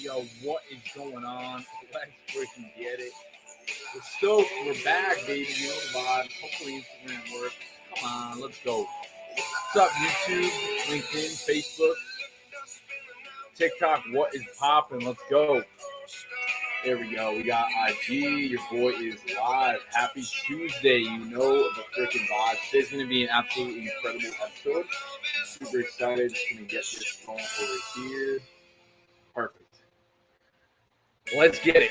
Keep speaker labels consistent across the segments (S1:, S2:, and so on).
S1: Yo, what is going on? Let's freaking get it. We're stoked. We're back, baby. You know the vibe. Hopefully Instagram works. Come on, let's go. What's up, YouTube, LinkedIn, Facebook, TikTok? What is popping? Let's go. There we go. We got IG. Your boy is live. Happy Tuesday. You know the freaking vibe. Today's going to be an absolutely incredible episode. Super excited. Just going to get this going over here. Perfect. Let's get it.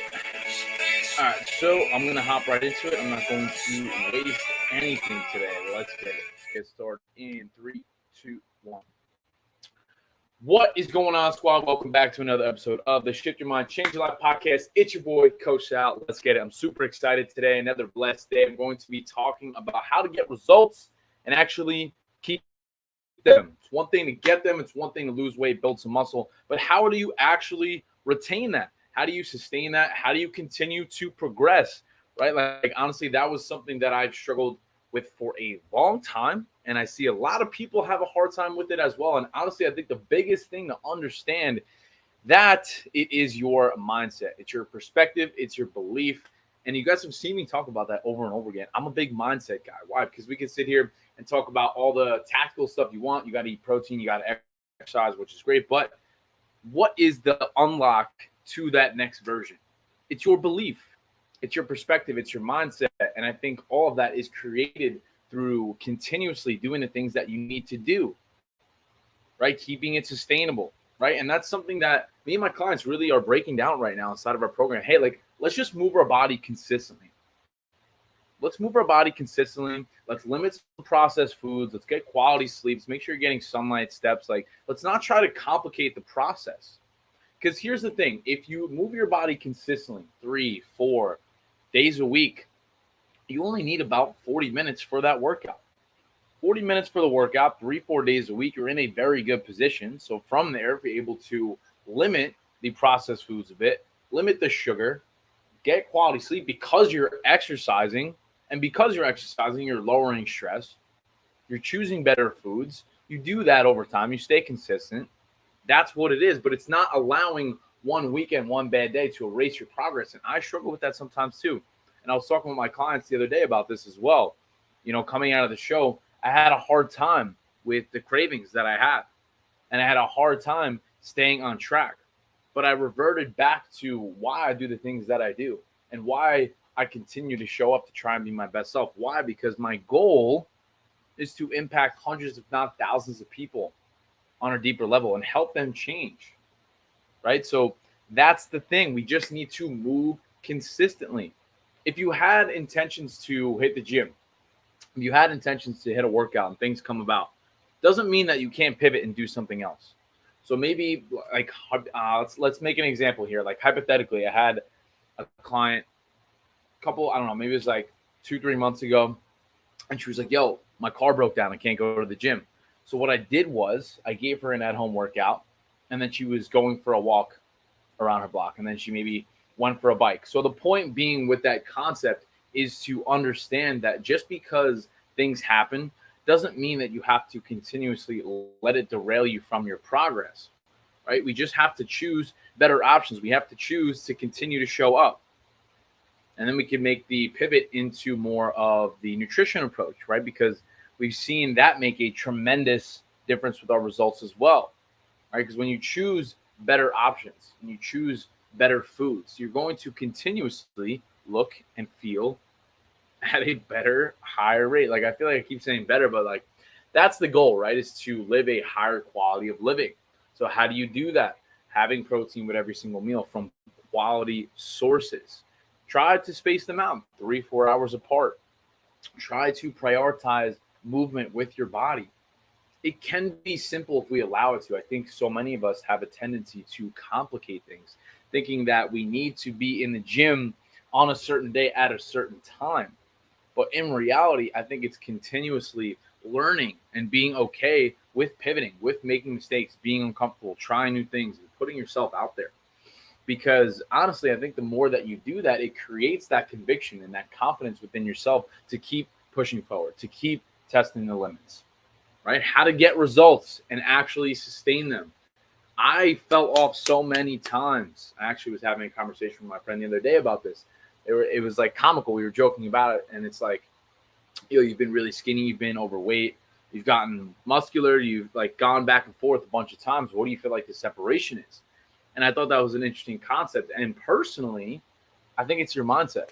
S1: All right, so I'm going to hop right into it. I'm not going to waste anything today. Let's get it. Let's get started in 3, 2, 1. What is going on, squad? Welcome back to another episode of the Shift Your Mind, Change Your Life podcast. It's your boy, Coach Sal. Let's get it. I'm super excited today. Another blessed day. I'm going to be talking about how to get results and actually keep them. It's one thing to get them. It's one thing to lose weight, build some muscle. But how do you actually retain that? How do you sustain that? How do you continue to progress, right? Like honestly, that was something that I've struggled with for a long time. And I see a lot of people have a hard time with it as well. And honestly, I think the biggest thing to understand that it is your mindset. It's your perspective. It's your belief. And you guys have seen me talk about that over and over again. I'm a big mindset guy. Why? Because we can sit here and talk about all the tactical stuff you want. You got to eat protein. You got to exercise, which is great. But what is the unlock to that next version? It's your belief. It's your perspective. It's your mindset. And I think all of that is created through continuously doing the things that you need to do, right? Keeping it sustainable, right? And that's something that me and my clients really are breaking down right now inside of our program. Hey, like, let's just move our body consistently. Let's move our body consistently. Let's limit some processed foods. Let's get quality sleeps. Make sure you're getting sunlight, steps. Like, let's not try to complicate the process. Because here's the thing. If you move your body consistently 3, 4 days a week, you only need about 40 minutes for that workout. 40 minutes for the workout, 3, 4 days a week, you're in a very good position. So from there, if you're able to limit the processed foods a bit, limit the sugar, get quality sleep because you're exercising. And because you're exercising, you're lowering stress. You're choosing better foods. You do that over time. You stay consistent. That's what it is. But it's not allowing one weekend, one bad day to erase your progress. And I struggle with that sometimes too. And I was talking with my clients the other day about this as well. You know, coming out of the show, I had a hard time with the cravings that I had. And I had a hard time staying on track. But I reverted back to why I do the things that I do and why I continue to show up to try and be my best self. Why? Because my goal is to impact hundreds, if not thousands of people on a deeper level and help them change, right? So that's the thing. We just need to move consistently. If you had intentions to hit the gym, if you had intentions to hit a workout and things come about, doesn't mean that you can't pivot and do something else. So maybe like let's make an example here. Like hypothetically, I had a client I don't know, maybe it was like 2, 3 months ago. And she was like, yo, my car broke down. I can't go to the gym. So what I did was I gave her an at-home workout. And then she was going for a walk around her block. And then she maybe went for a bike. So the point being with that concept is to understand that just because things happen doesn't mean that you have to continuously let it derail you from your progress, right? We just have to choose better options. We have to choose to continue to show up. And then we can make the pivot into more of the nutrition approach, right? Because we've seen that make a tremendous difference with our results as well, right? Because when you choose better options and you choose better foods, you're going to continuously look and feel at a better, higher rate. Like I feel like I keep saying better, but like that's the goal, right? Is to live a higher quality of living. So how do you do that? Having protein with every single meal from quality sources. Try to space them out 3, 4 hours apart. Try to prioritize movement with your body. It can be simple if we allow it to. I think so many of us have a tendency to complicate things, thinking that we need to be in the gym on a certain day at a certain time. But in reality, I think it's continuously learning and being okay with pivoting, with making mistakes, being uncomfortable, trying new things, and putting yourself out there. Because honestly, I think the more that you do that, it creates that conviction and that confidence within yourself to keep pushing forward, to keep testing the limits, right? How to get results and actually sustain them. I fell off so many times. I actually was having a conversation with my friend the other day about this. It was like comical. We were joking about it, and it's like, you've been really skinny, you've been overweight, you've gotten muscular, you've like gone back and forth a bunch of times. What do you feel like the separation is? And I thought that was an interesting concept. And personally, I think it's your mindset.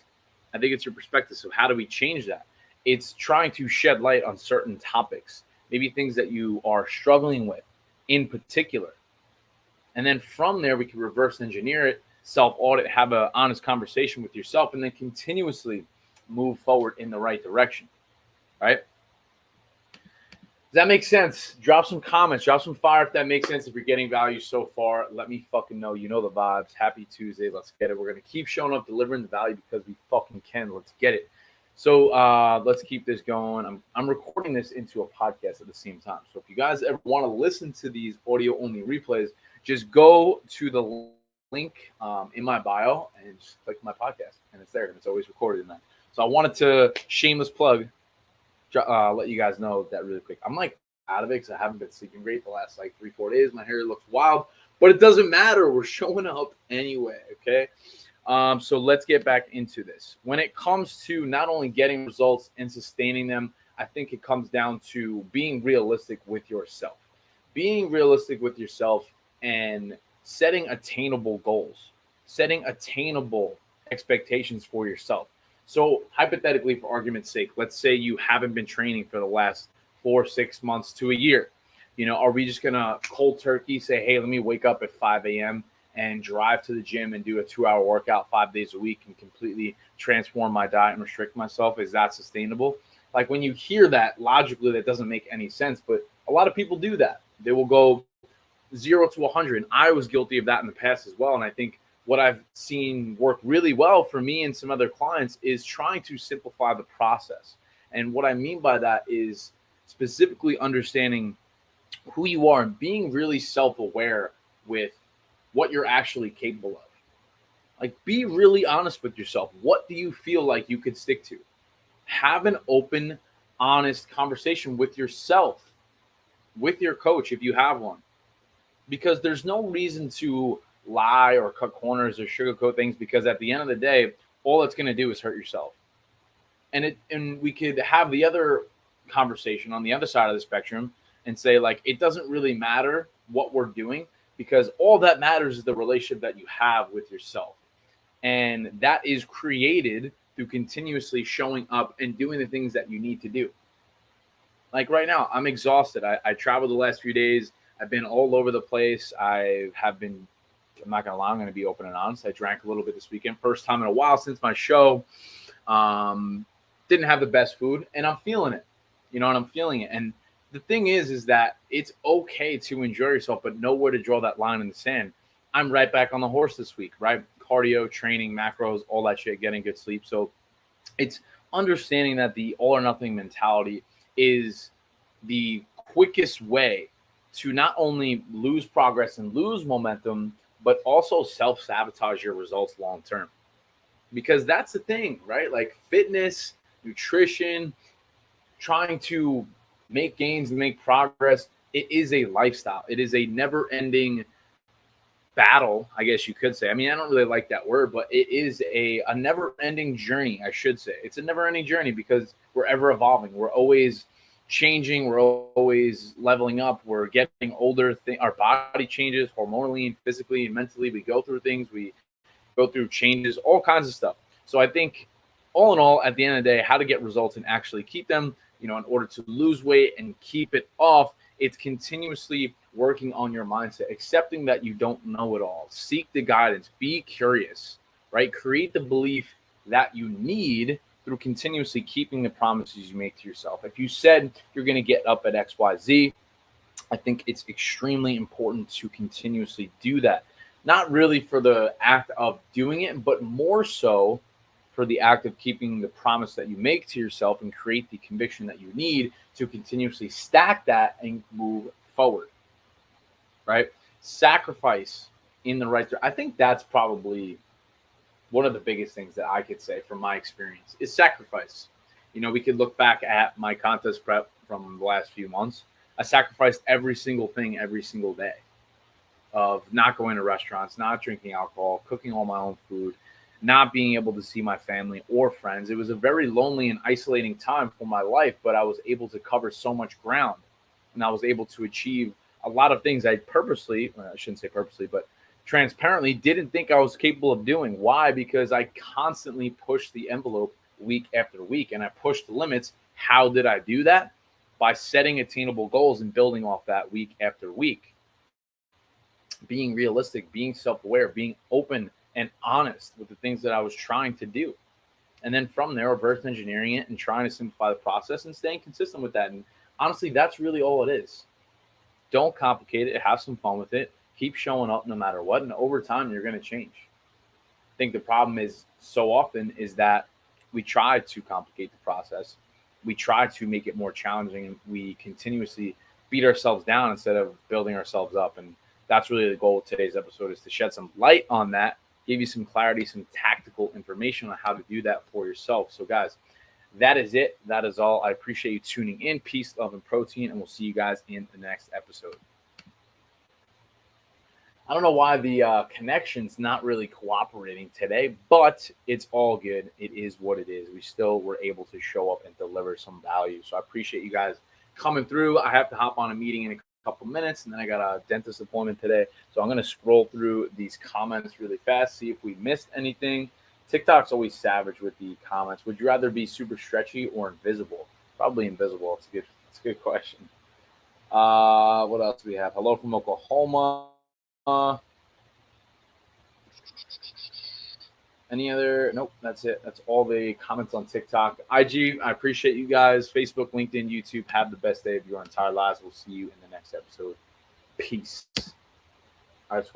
S1: I think it's your perspective. So how do we change that? It's trying to shed light on certain topics, maybe things that you are struggling with in particular. And then from there, we can reverse engineer it, self audit, have an honest conversation with yourself, and then continuously move forward in the right direction. Right? Does that make sense? Drop some comments, drop some fire if that makes sense. If you're getting value so far, let me fucking know. You know the vibes. Happy Tuesday. Let's get it. We're going to keep showing up, delivering the value because we fucking can. Let's get it. So let's keep this going. I'm recording this into a podcast at the same time. So if you guys ever want to listen to these audio only replays, just go to the link in my bio and just click my podcast. And it's there. And it's always recorded in that. So I wanted to shameless plug. Let you guys know that really quick. I'm like out of it because I haven't been sleeping great the last like 3-4 days. My hair looks wild, but it doesn't matter. We're showing up anyway. Okay. So let's get back into this. When it comes to not only getting results and sustaining them, I think it comes down to being realistic with yourself, and setting attainable goals, setting attainable expectations for yourself. So hypothetically, for argument's sake, let's say you haven't been training for the last 4-6 months to a year. Are we just going to cold turkey say, hey, let me wake up at 5 a.m. and drive to the gym and do a 2-hour workout 5 days a week and completely transform my diet and restrict myself? Is that sustainable? Like when you hear that, logically, that doesn't make any sense. But a lot of people do that. They will go 0 to 100. And I was guilty of that in the past as well. And I think what I've seen work really well for me and some other clients is trying to simplify the process. And what I mean by that is specifically understanding who you are and being really self-aware with what you're actually capable of. Like, be really honest with yourself. What do you feel like you could stick to? Have an open, honest conversation with yourself, with your coach if you have one. Because there's no reason to lie or cut corners or sugarcoat things, because at the end of the day, all it's going to do is hurt yourself. And we could have the other conversation on the other side of the spectrum and say, like, it doesn't really matter what we're doing, because all that matters is the relationship that you have with yourself. And that is created through continuously showing up and doing the things that you need to do. Like right now, I'm exhausted. I traveled the last few days. I've been all over the place. I'm not going to lie, I'm going to be open and honest. I drank a little bit this weekend. First time in a while since my show. Didn't have the best food, and I'm feeling it. And I'm feeling it. And the thing is that it's okay to enjoy yourself, but know where to draw that line in the sand. I'm right back on the horse this week, right? Cardio, training, macros, all that shit, getting good sleep. So it's understanding that the all or nothing mentality is the quickest way to not only lose progress and lose momentum, but also self-sabotage your results long term. Because that's the thing, right? Like fitness, nutrition, trying to make gains and make progress, it is a lifestyle. It is a never-ending battle, I guess you could say. I mean, I don't really like that word, but it is a never-ending journey, I should say. It's a never-ending journey because we're ever evolving. We're always changing. We're always leveling up. We're getting older. Our body changes hormonally and physically and mentally. We go through things. We go through changes, all kinds of stuff. So I think all in all, at the end of the day, how to get results and actually keep them, in order to lose weight and keep it off, it's continuously working on your mindset, accepting that you don't know it all. Seek the guidance. Be curious, right? Create the belief that you need through continuously keeping the promises you make to yourself. If you said you're going to get up at XYZ, I think it's extremely important to continuously do that. Not really for the act of doing it, but more so for the act of keeping the promise that you make to yourself and create the conviction that you need to continuously stack that and move forward, right? Sacrifice in the right direction. I think that's probably one of the biggest things that I could say from my experience is sacrifice. We could look back at my contest prep from the last few months. I sacrificed every single thing every single day. of not going to restaurants, not drinking alcohol, cooking all my own food, not being able to see my family or friends. It was a very lonely and isolating time for my life, but I was able to cover so much ground, and I was able to achieve a lot of things I purposely, well, I shouldn't say purposely, but transparently didn't think I was capable of doing. Why? Because I constantly pushed the envelope week after week, and I pushed the limits. How did I do that? By setting attainable goals and building off that week after week. Being realistic, being self-aware, being open and honest with the things that I was trying to do. And then from there, reverse engineering it and trying to simplify the process and staying consistent with that. And honestly, that's really all it is. Don't complicate it. Have some fun with it. Keep showing up no matter what. And over time, you're going to change. I think the problem is so often is that we try to complicate the process. We try to make it more challenging, and we continuously beat ourselves down instead of building ourselves up. And that's really the goal of today's episode, is to shed some light on that, give you some clarity, some tactical information on how to do that for yourself. So guys, that is it. That is all. I appreciate you tuning in. Peace, love, and protein, and we'll see you guys in the next episode. I don't know why the connection's not really cooperating today, but it's all good. It is what it is. We still were able to show up and deliver some value. So I appreciate you guys coming through. I have to hop on a meeting in a couple minutes, and then I got a dentist appointment today. So I'm going to scroll through these comments really fast, see if we missed anything. TikTok's always savage with the comments. Would you rather be super stretchy or invisible? Probably invisible. It's a good question. What else do we have? Hello from Oklahoma. Any other? Nope, that's it. That's all the comments on TikTok. IG, I appreciate you guys. Facebook, LinkedIn, YouTube. Have the best day of your entire lives. We'll see you in the next episode. Peace. All right, squad.